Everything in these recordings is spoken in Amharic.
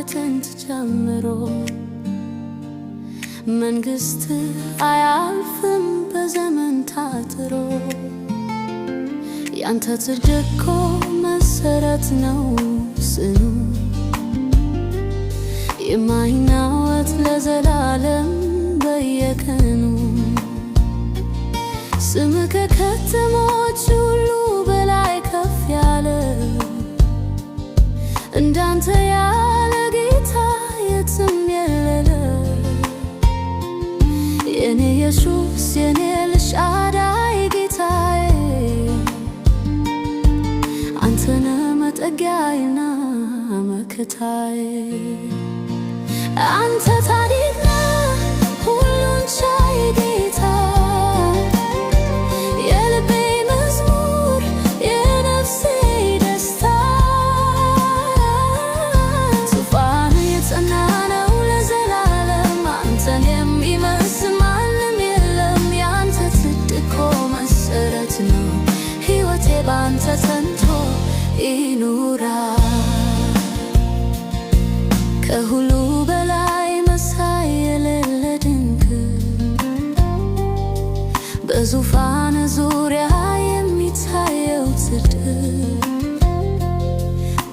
ከጥንት ጀምሮ መንግሥት አያልፍም በዘመን ታጥሮ ያንተ ጽድቅ እኮ መሠረት ነው ጽኑ የማይናወጥ ለዘላለም በየቀኑ ስምህ ከከተሞች ሁሉ በላይ ከፍ ያለ እንዳንተ ያለ ጌታ የትም የሌለ የኔ ኢየሱስ የኔ ኤልሻዳይ ጌታዬ አንተነ መጠጊያዬና መከታዬ አንተ ታሪክ ነህ ሁሉን ቻይ ጌታ የልቤ መዝሙር የነፍሴ ደስታ ዙፋንህ የጸና ነው ለዘላለም አንተን የሚመስል ማንም የለም ያንተ ጽድቅ እኮ መሠረት ነው ሕይወቴ ባንተ ጸንቶ ይኑራል ከሁሉ በላይ መሳይ የሌለ ድንቅ በዙፋን ዙሪያ የሚታየው ጽድቅ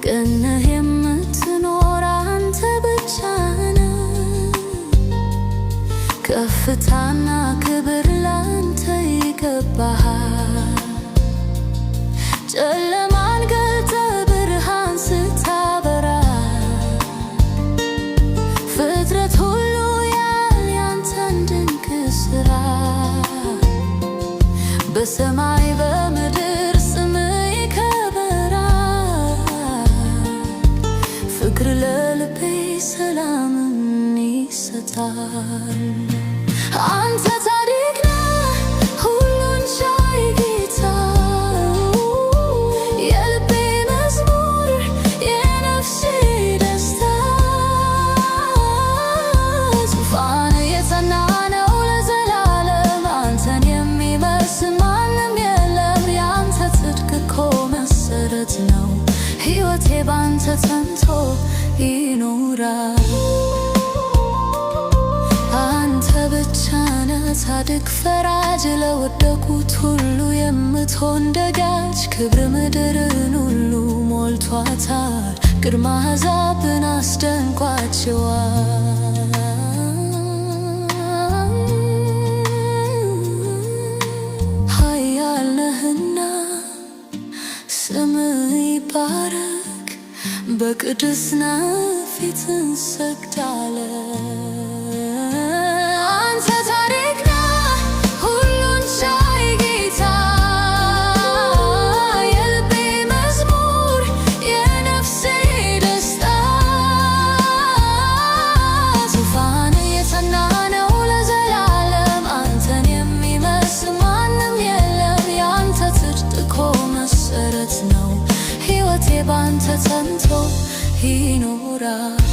ቀንህ የምትኖር አንተ ብቻ ነህ ከፍታና ክብር ላንተ ይገባሃል ጨለማን ገልጠህ ብርሃን ስታበራ ፍጥረት ሁሉ ያያል ያንተን ድንቅ ሥራ በሰማይ በምድር ስምህ ይከበራል ፍቅር ለልቤ ሰላምን ይሰጣል አንተ ታሪክ ነህ ሁሉን ቻይ ጌታ የልቤ መዝሙር የነፍሴ ደስታ ዙፋንህ የጸና ነው ለዘላለም አንተን የሚመስል ማንም የለም ያንተ ጽድቅ እኮ መሠረት ነው ሕይወቴ ባንተ ጸንቶ ይኖራል አንተ ብቻ ነህ ጻድቅ ፈራጅ ለወደቁት ሁሉ የምትሆን ደጋጅ ክብር ምድርን ሁሉ ሞልቷታል ግርማ አሕዛብን አስደንቋቸዋል ኃያል ነህና ስምህ ይባረክ በቅድስና ፊትህ እንሰግዳለን አንተ ታሪክ ነህ ሁሉን ቻይ ጌታ የልቤ መዝሙር የነፍሴ ደስታ ዙፋንህ የጸና ነው ለዘላለም አንተን የሚመስል ማንም የለም ያንተ ጽድቅ እኮ መሠረት ነው ሕይወቴ ባንተ ጸንቶ ይኖራል